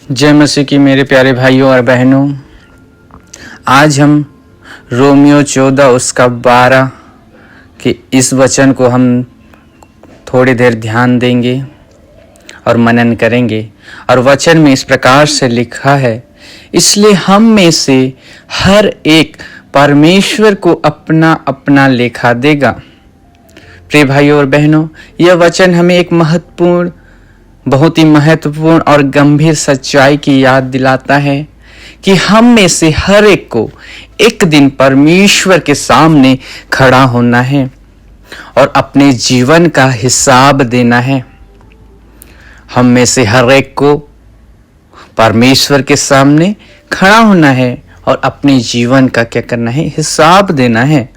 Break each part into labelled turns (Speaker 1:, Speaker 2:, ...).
Speaker 1: जय मसीह की मेरे प्यारे भाइयों और बहनों, आज हम रोमियो 14 उसका 12 के इस वचन को हम थोड़ी देर ध्यान देंगे और मनन करेंगे। और वचन में इस प्रकार से लिखा है, इसलिए हम में से हर एक परमेश्वर को अपना अपना लेखा देगा। प्रिय भाइयों और बहनों, यह वचन हमें एक बहुत ही महत्वपूर्ण और गंभीर सच्चाई की याद दिलाता है कि हम में से हर एक को एक दिन परमेश्वर के सामने खड़ा होना है और अपने जीवन का हिसाब देना है। हम में से हर एक को परमेश्वर के सामने खड़ा होना है और अपने जीवन का क्या करना है, हिसाब देना है।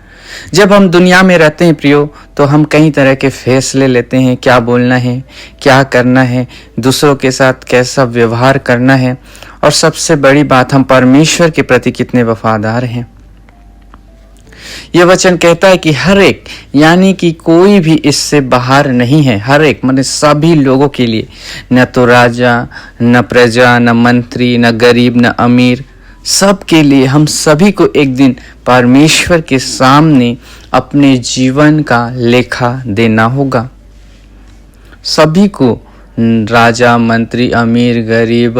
Speaker 1: जब हम दुनिया में रहते हैं प्रियो, तो हम कई तरह के फैसले लेते हैं, क्या बोलना है, क्या करना है, दूसरों के साथ कैसा व्यवहार करना है, और सबसे बड़ी बात, हम परमेश्वर के प्रति कितने वफादार हैं। यह वचन कहता है कि हर एक, यानी कि कोई भी इससे बाहर नहीं है। हर एक माने सभी लोगों के लिए, न तो राजा, न प्रजा, न मंत्री, न गरीब, न अमीर, सब के लिए, हम सभी को एक दिन परमेश्वर के सामने अपने जीवन का लेखा देना होगा। सभी को, राजा, मंत्री, अमीर, गरीब,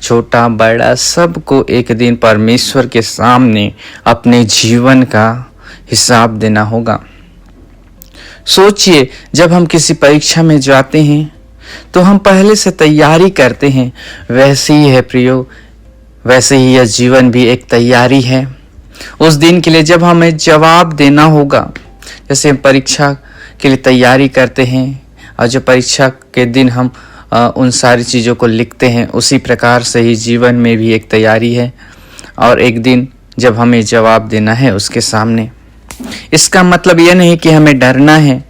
Speaker 1: छोटा बड़ा, सबको एक दिन परमेश्वर के सामने अपने जीवन का हिसाब देना होगा। सोचिए, जब हम किसी परीक्षा में जाते हैं तो हम पहले से तैयारी करते हैं। वैसे ही है प्रियो, वैसे ही यह जीवन भी एक तैयारी है उस दिन के लिए जब हमें जवाब देना होगा। जैसे हम परीक्षा के लिए तैयारी करते हैं और जो परीक्षा के दिन हम उन सारी चीज़ों को लिखते हैं, उसी प्रकार से ही जीवन में भी एक तैयारी है और एक दिन जब हमें जवाब देना है उसके सामने। इसका मतलब यह नहीं कि हमें डरना है,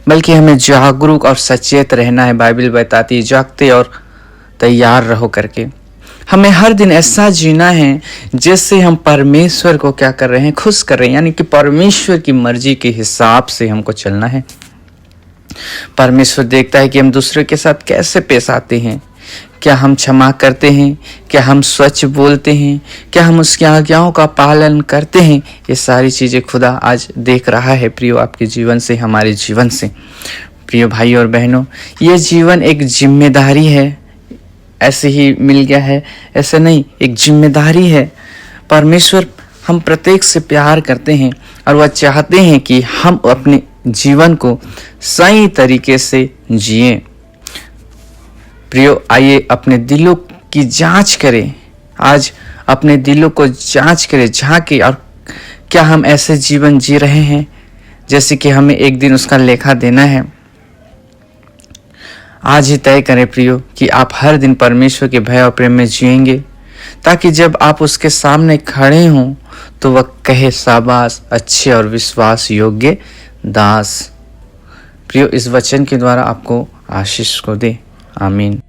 Speaker 1: बल्कि हमें जागरूक और सचेत रहना है। बाइबल बताती है, जागते और तैयार रहो करके। हमें हर दिन ऐसा जीना है जैसे हम परमेश्वर को क्या कर रहे हैं, खुश कर रहे हैं, यानी कि परमेश्वर की मर्जी के हिसाब से हमको चलना है। परमेश्वर देखता है कि हम दूसरे के साथ कैसे पेश आते हैं, क्या हम क्षमा करते हैं, क्या हम सच बोलते हैं, क्या हम उसकी आज्ञाओं का पालन करते हैं। ये सारी चीज़ें खुदा आज देख रहा है प्रियो, आपके जीवन से, हमारे जीवन से। प्रियो भाई और बहनों, ये जीवन एक जिम्मेदारी है, ऐसे ही मिल गया है ऐसा नहीं, एक जिम्मेदारी है। परमेश्वर हम प्रत्येक से प्यार करते हैं और वह चाहते हैं कि हम अपने जीवन को सही तरीके से जिएं। प्रियो, आइए अपने दिलों की जांच करें। आज अपने दिलों को जांच करें, झांकें, और क्या हम ऐसे जीवन जी रहे हैं जैसे कि हमें एक दिन उसका लेखा देना है। आज ही तय करें प्रियो कि आप हर दिन परमेश्वर के भय और प्रेम में जिएंगे, ताकि जब आप उसके सामने खड़े हों तो वह कहे, शाबाश अच्छे और विश्वास योग्य दास। प्रियो, इस वचन के द्वारा आपको आशीष को दे। आमीन।